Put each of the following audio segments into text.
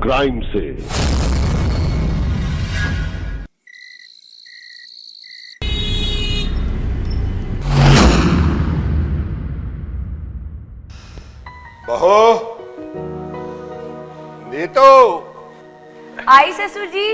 Crime से। बहू, नीतू। आई ससुर जी।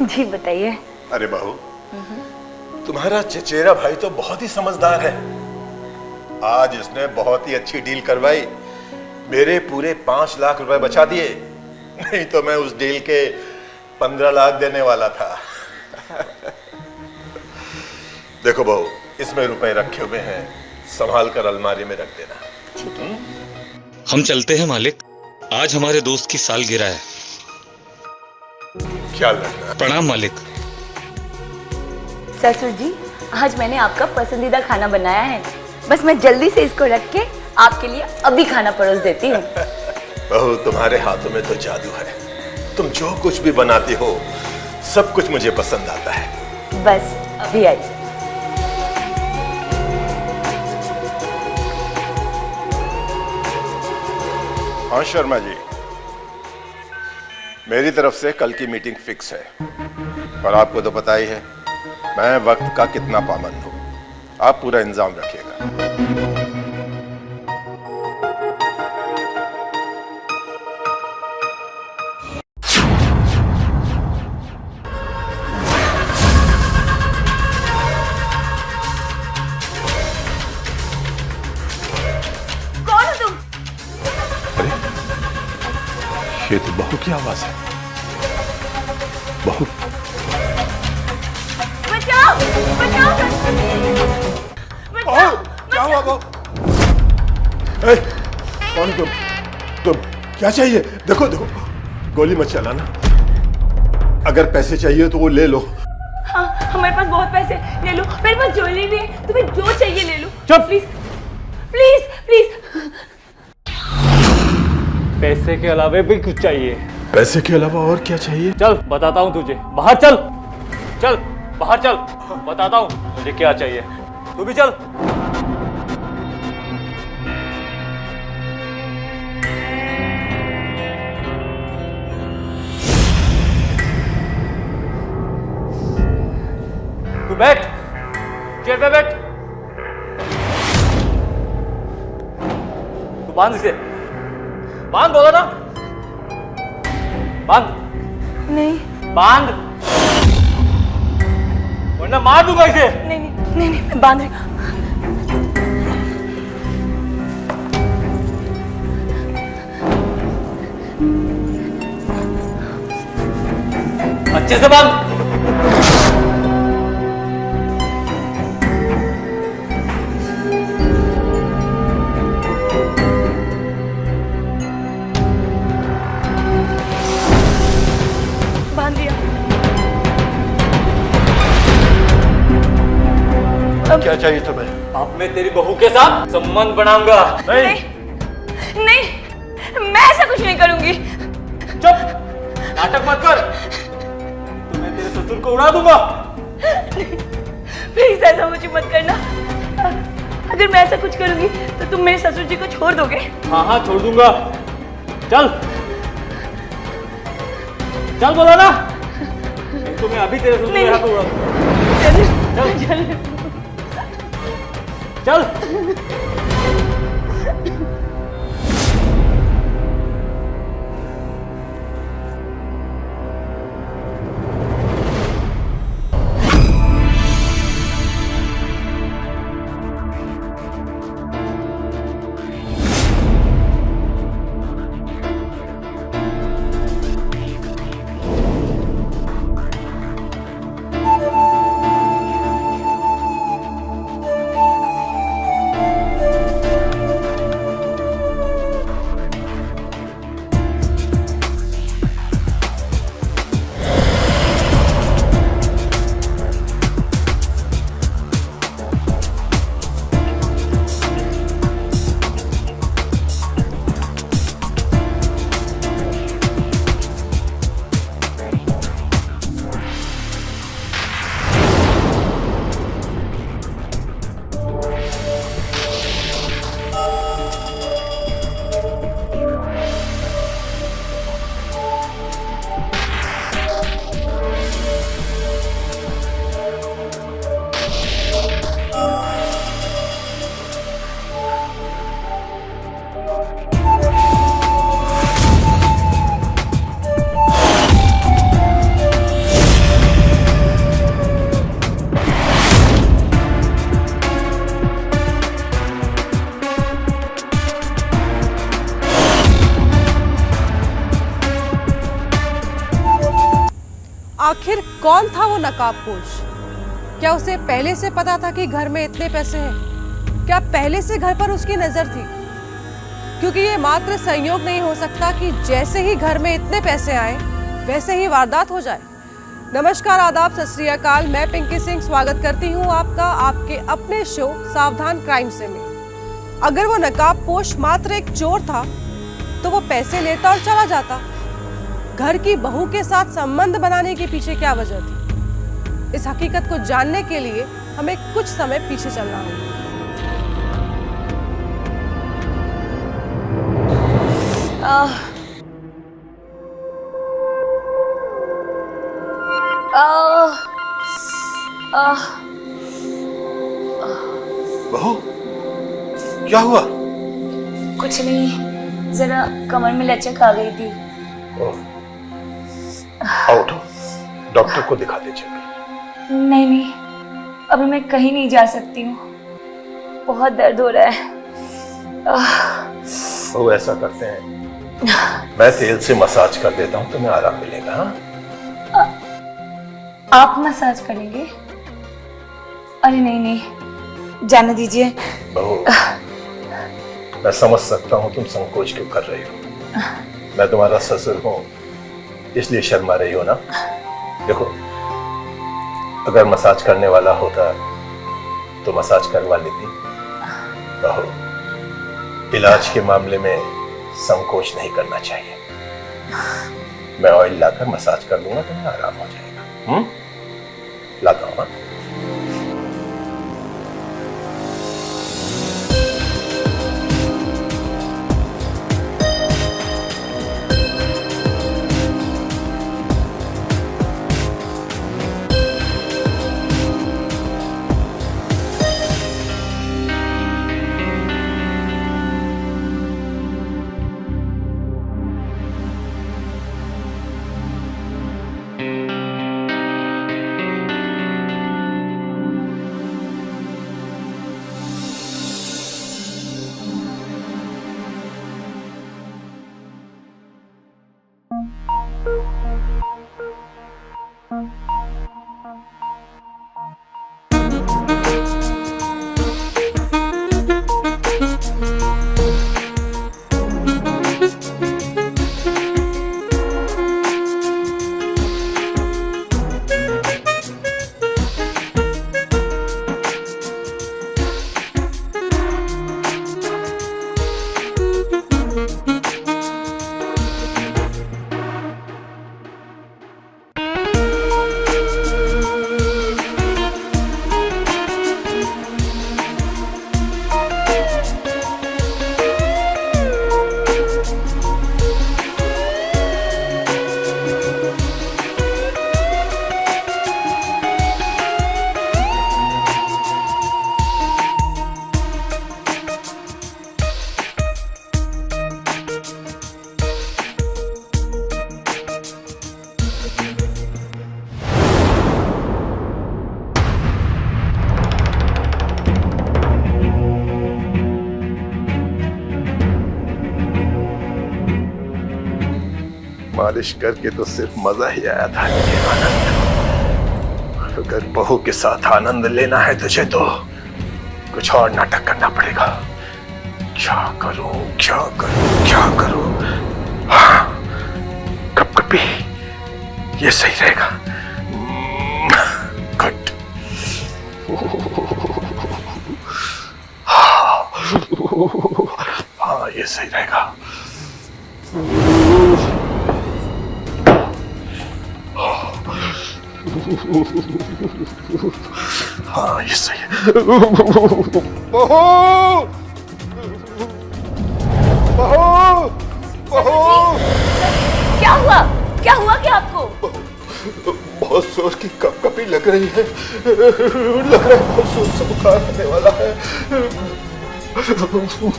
जी बताइए। अरे बहू, तुम्हारा चचेरा भाई तो बहुत ही समझदार है। आज इसने बहुत ही अच्छी डील करवाई, मेरे पूरे 5 लाख रुपए बचा दिए। नहीं तो मैं उस डील के 15 लाख देने वाला था। देखो बहू, इसमें रुपए रखे हुए हैं, संभाल कर अलमारी में रख देना। हम चलते हैं मालिक, आज हमारे दोस्त की सालगिरह है। ख्याल रखना। प्रणाम मालिक। ससुर जी, आज मैंने आपका पसंदीदा खाना बनाया है, बस मैं जल्दी से इसको रख के आपके लिए अभी खाना परोस देती हूँ। बहू, तुम्हारे हाथों में तो जादू है। तुम जो कुछ भी बनाती हो सब कुछ मुझे पसंद आता है। बस अभी आइए। हाँ शर्मा जी, मेरी तरफ से कल की मीटिंग फिक्स है। और आपको तो पता ही है मैं वक्त का कितना पाबंद हूं। आप पूरा इंतजाम रखिएगा। कौन हो तुम? ये तो बहू की आवाज है। बहू, बचाओ बचाओ बचाओ। क्या हुआ बहू? ए, कौन तुम क्या चाहिए? देखो देखो, गोली मत चलाना। अगर पैसे चाहिए तो वो ले लो। हाँ, हमारे पास बहुत पैसे, ले लो। मेरे पास ज्वेलरी भी है, तुम्हें जो चाहिए ले लो। चुप। Please please please. पैसे के अलावा भी कुछ चाहिए? पैसे के अलावा और क्या चाहिए? चल बताता हूँ तुझे, बाहर चल। चल बाहर चल, बताता हूँ मुझे क्या चाहिए। तू भी चल। तू बैठ, चेयर पे बैठ। तू बांध इसे, बांध। बोला ना, बांध। नहीं बांध, वरना मार दूंगा इसे। नहीं नहीं नहीं, नहीं मैं बांध रही हूँ। अच्छे से बांध। बांध दिया। क्या चाहिए तुम्हें? अब मैं तेरी बहू के साथ संबंध बनाऊंगा। नहीं नहीं, मैं ऐसा कुछ नहीं करूंगी। चुप, नाटक मत कर, तो मैं तेरे ससुर को उड़ा दूंगा। प्लीज ऐसा मुझे मत करना। अगर मैं ऐसा कुछ करूंगी तो तुम मेरे ससुर जी को छोड़ दोगे? हाँ हाँ छोड़ दूंगा। चल चल, बोला ना। नहीं तो मैं अभी तेरे ससुर के हाथ उड़ा दूंगा। चल चल। कौन था वो नकाबपोश? क्या उसे पहले से पता था कि घर में इतने पैसे हैं? क्या पहले से घर पर उसकी नजर थी? क्योंकि ये मात्र संयोग नहीं हो सकता कि जैसे ही घर में इतने पैसे आए वैसे ही वारदात हो जाए। नमस्कार, आदाब, सत श्री अकाल। मैं पिंकी सिंह स्वागत करती हूँ आपका आपके अपने शो सावधान क्राइम से में। अगर वो नकाबपोश मात्र एक चोर था तो वो पैसे लेता और चला जाता। घर की बहू के साथ संबंध बनाने के पीछे क्या वजह थी? इस हकीकत को जानने के लिए हमें कुछ समय पीछे चलना होगा। बहू, क्या हुआ? कुछ नहीं, जरा कमर में लचक आ गई थी। आओ उठो, डॉक्टर को दिखा दीजिए। नहीं नहीं, अभी मैं कहीं नहीं जा सकती हूँ, बहुत दर्द हो रहा है। वो ऐसा करते हैं, मैं तेल से मसाज कर देता हूँ, तुम्हें आराम मिलेगा। हाँ, आप मसाज करेंगे? अरे नहीं नहीं, जाने दीजिए। बहू, मैं समझ सकता हूँ तुम संकोच क्यों कर रही हो। मैं तुम्हारा ससुर हूँ, इसलिए शर्मा रही हो ना। देखो, अगर मसाज करने वाला होता तो मसाज करवा लेती। बहू, इलाज के मामले में संकोच नहीं करना चाहिए। मैं ऑयल लाकर मसाज कर दूंगा, तुम्हें आराम हो जाएगा। लाता हूँ। मालिश करके तो सिर्फ मजा ही आया था, लेकिन आनंद, अगर बहू के साथ आनंद लेना है तुझे तो कुछ और नाटक करना पड़ेगा। क्या करूं, क्या करूं, क्या करूं? हाँ, कभी ये सही रहेगा। गुड। हाँ, ये सही रहेगा। हाँ, ये सही है। बहू, बहू, बहू। क्या हुआ? क्या हुआ क्या आपको? बहुत जोर की कपकपी लग रही है। लग रहा है बहुत जोर से बुखार आने वाला है।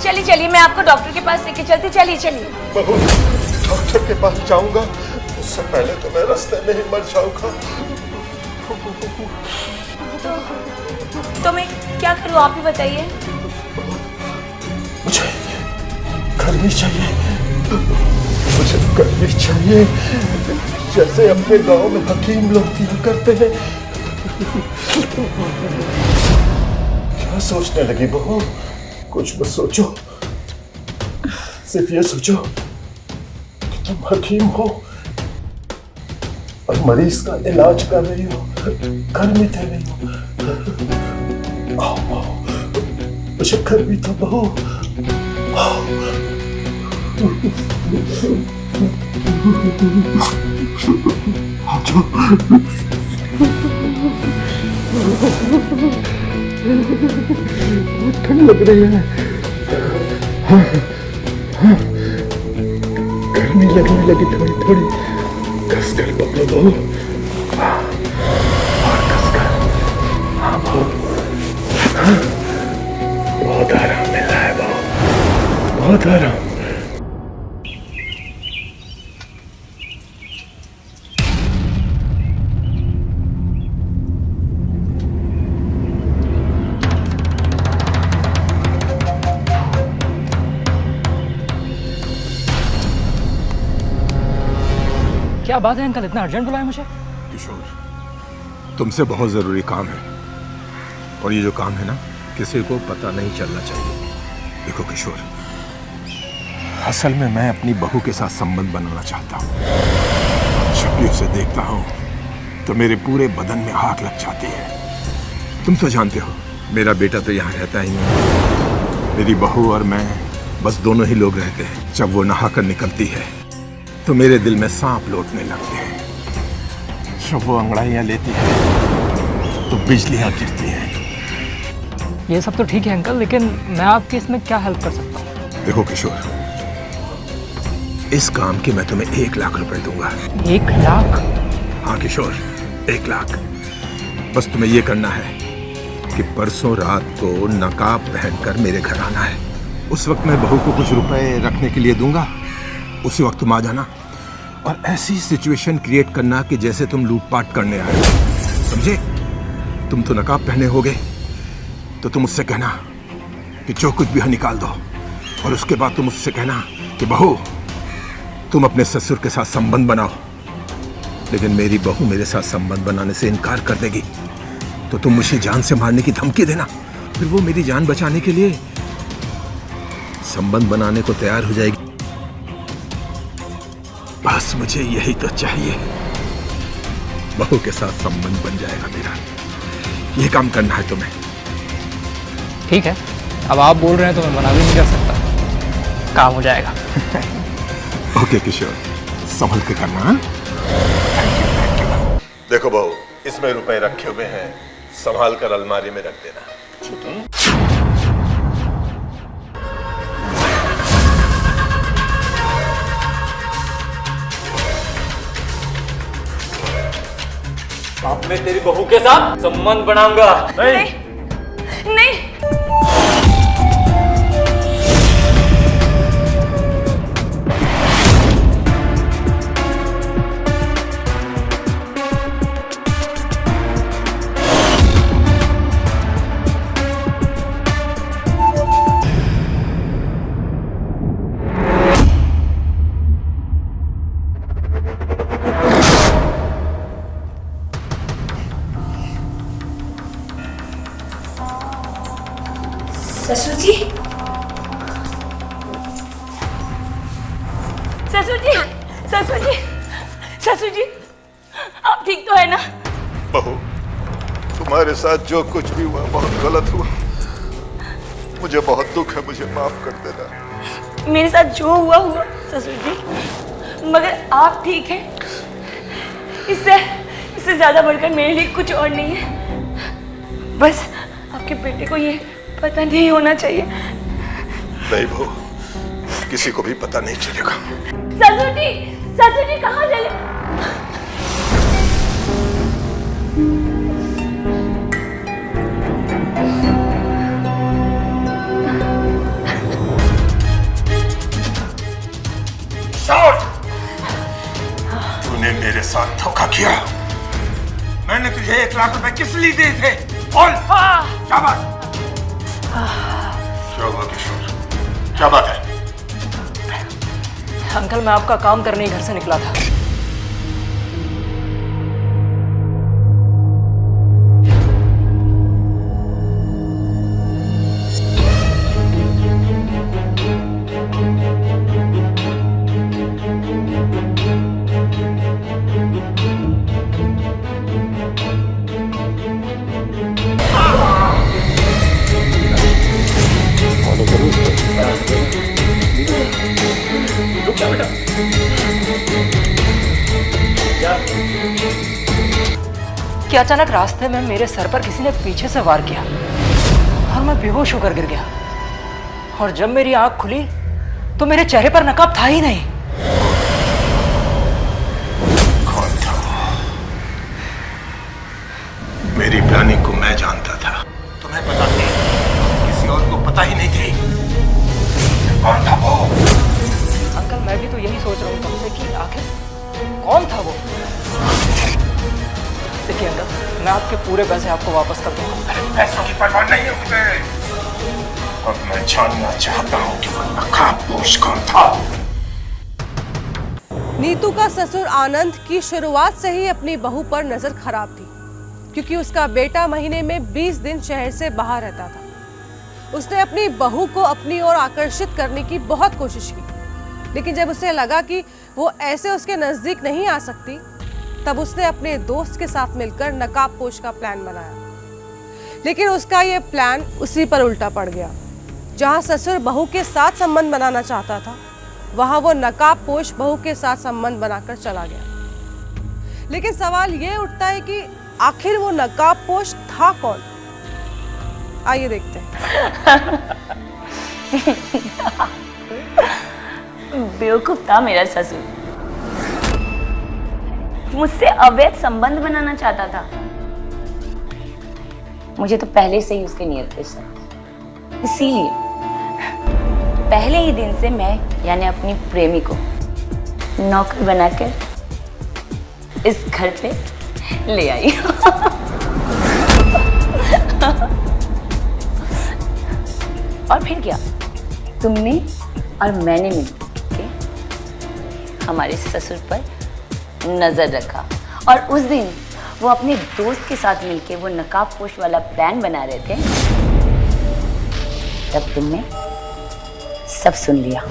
चलिए चलिए, मैं आपको डॉक्टर के पास लेके चलती। चलिए चलिए। बहू, डॉक्टर के पास जाऊंगा, उससे पहले तो मैं रास्ते में ही मर जाऊंगा। तो मैं क्या करूं, आप ही बताइए। मुझे करनी चाहिए, मुझे करनी चाहिए। जैसे अपने गांव में हकीम लोग किया करते हैं। क्या सोचने लगी बहू? कुछ मत सोचो, सिर्फ ये सोचो कि तुम हकीम हो और मरीज का इलाज कर रही हो, घर में दे रही हो। आओ बहू, मुझे घर भी तो बहू। आओ जाओ। ठंड लग रही है, गर्मी लगने लगी थोड़ी थोड़ी। कस कर पकड़ो बहू, और कस कर। हाँ बहू, बहुत आराम मिल रहा है बहू, बहुत आराम। क्या बात है अंकल, इतना अर्जेंट बुलाया मुझे? किशोर, तुमसे बहुत जरूरी काम है, और ये जो काम है ना, किसी को पता नहीं चलना चाहिए। देखो किशोर, असल में मैं अपनी बहू के साथ संबंध बनाना चाहता हूँ। जब भी उसे देखता हूँ तो मेरे पूरे बदन में आग लग जाती है। तुम तो जानते हो, मेरा बेटा तो यहाँ रहता ही नहीं, मेरी बहू और मैं बस दोनों ही लोग रहते हैं। जब वो नहाकर निकलती है तो मेरे दिल में सांप लौटने लगते हैं। जब वो अंगड़ाइयाँ लेती है तो बिजलियाँ गिरती हैं। ये सब तो ठीक है अंकल, लेकिन मैं आपकी इसमें क्या हेल्प कर सकता हूँ? देखो किशोर, इस काम के मैं तुम्हें 1 लाख रुपए दूंगा। 1 लाख? हाँ किशोर, 1 लाख। बस तुम्हें ये करना है कि परसों रात को नकाब पहनकर मेरे घर आना है। उस वक्त मैं बहू को कुछ रुपए रखने के लिए दूंगा, उसी वक्त तुम आ जाना और ऐसी सिचुएशन क्रिएट करना कि जैसे तुम लूटपाट करने आए हो, समझे? तुम तो नकाब पहने होगे, तो तुम उससे कहना कि जो कुछ भी है निकाल दो, और उसके बाद तुम उससे कहना कि बहू तुम अपने ससुर के साथ संबंध बनाओ, लेकिन मेरी बहू मेरे साथ संबंध बनाने से इनकार कर देगी तो तुम मुझे जान से मारने की धमकी देना। फिर वो मेरी जान बचाने के लिए संबंध बनाने को तैयार हो जाएगी। बस मुझे यही तो चाहिए, बहू के साथ संबंध बन जाएगा मेरा। ये काम करना है तुम्हें। ठीक है, अब आप बोल रहे हैं तो मैं मना भी नहीं कर सकता, काम हो जाएगा। ओके किशोर, संभल के करना। हाँ? देखो बहू, इसमें रुपए रखे हुए हैं, संभाल कर अलमारी में रख देना। ठीक है। अब मैं तेरी बहू के साथ संबंध बनाऊंगा। नहीं, नहीं। ससुर जी, ससुर जी, ससुर जी, ससुर जी, आप ठीक तो है ना? बहू, तुम्हारे साथ जो कुछ भी हुआ बहुत गलत हुआ, मुझे बहुत दुख है, मुझे माफ कर देना। मेरे साथ जो हुआ ससुर जी, मगर आप ठीक हैं? इससे ज्यादा बढ़कर मेरे लिए कुछ और नहीं है। बस आपके बेटे को ये पता नहीं होना चाहिए। नहीं बहू, किसी को भी पता नहीं चलेगा। ससुर जी कहाँ चले? तूने मेरे साथ धोखा किया। मैंने तुझे 1 लाख रुपए किस लिए दिए थे? बोल। क्या बात? क्या हुआ किशोर? क्या बात है? अंकल, मैं आपका काम करने ही घर से निकला था। कि अचानक रास्ते में मेरे सर पर किसी ने पीछे से वार किया और मैं बेहोश होकर गिर गया। और जब मेरी आंख खुली तो मेरे चेहरे पर नकाब था ही नहीं। कौन था? मेरी प्लानिंग को मैं जानता था, तुम्हें पता थी, किसी और को पता ही नहीं थी। कौन था वो? अंकल मैं भी तो यही सोच रहा हूँ कब से कि आखिर कौन था वो। देखिए अंकल, मैं आपके पूरे पैसे आपको वापस कर दूंगा। अरे पैसों की परवाह नहीं है मुझे। अब मैं जानना चाहता हूँ कि वो नकाबपोश कौन था। नीतू का ससुर आनंद की शुरुआत से ही अपनी बहू पर नजर खराब थी, क्योंकि उसका बेटा महीने में 20 दिन शहर से बाहर रहता था। उसने अपनी बहू को अपनी ओर आकर्षित करने की बहुत कोशिश की, लेकिन जब उसे लगा कि वो ऐसे उसके नजदीक नहीं आ सकती, तब उसने अपने दोस्त के साथ मिलकर नकाबपोश का प्लान बनाया। लेकिन उसका ये प्लान उसी पर उल्टा पड़ गया। जहां ससुर बहू के साथ संबंध बनाना चाहता था, वहां वो नकाबपोश बहू के साथ संबंध बनाकर चला गया। लेकिन सवाल ये उठता है कि आखिर वो नकाबपोश था कौन? आइए देखते हैं। बेवकूफ था मेरा ससुर, मुझसे अवैध संबंध बनाना चाहता था। मुझे तो पहले से ही उसके नियत पे शक, इसीलिए पहले ही दिन से मैं यानी अपनी प्रेमी को नौकर बनाकर इस घर पे ले आई। और फिर क्या, तुमने और मैंने मिलके हमारे ससुर पर नजर रखा, और उस दिन वो अपने दोस्त के साथ मिलके वो नकाबपोश वाला प्लान बना रहे थे, तब तुमने सब सुन लिया।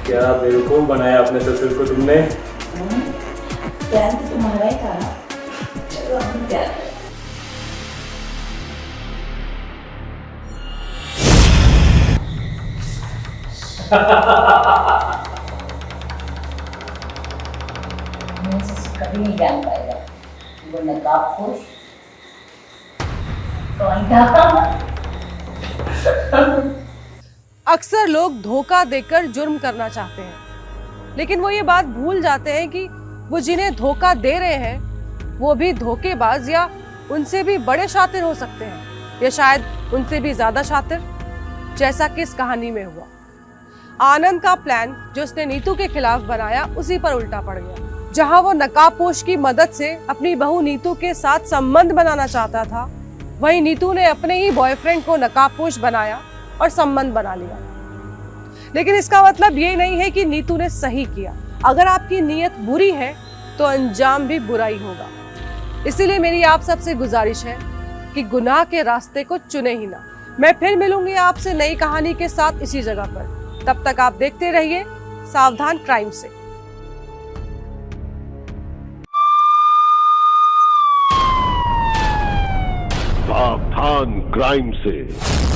क्या बेवकूफ बनाया अपने ससुर को तुमने? प्लान तो तुम्हारा ही था ना। चलो हम क्या करें? कभी नहीं जान पाएगा वो नकाबपोश कौन था। अक्सर लोग धोखा देकर जुर्म करना चाहते हैं, लेकिन वो ये बात भूल जाते हैं कि वो जिन्हें धोखा दे रहे हैं वो भी धोखेबाज या उनसे भी बड़े शातिर हो सकते हैं, या शायद उनसे भी ज्यादा शातिर, जैसा कि इस कहानी में हुआ। आनंद का प्लान जो उसने नीतू के खिलाफ बनाया उसी पर उल्टा पड़ गया। जहां वो नकाबपोश की मदद से अपनी बहू नीतू के साथ संबंध बनाना चाहता था, वहीं नीतू ने अपने ही बॉयफ्रेंड को नकाबपोश बनाया और संबंध बना लिया। लेकिन इसका मतलब ये नहीं है कि नीतू ने सही किया। अगर आपकी नीयत बुरी है तो अंजाम भी बुरा ही होगा। इसीलिए मेरी आप सबसे गुजारिश है कि गुनाह के रास्ते को चुने ही ना। मैं फिर मिलूंगी आपसे नई कहानी के साथ इसी जगह पर। तब तक आप देखते रहिए सावधान क्राइम से। सावधान क्राइम से।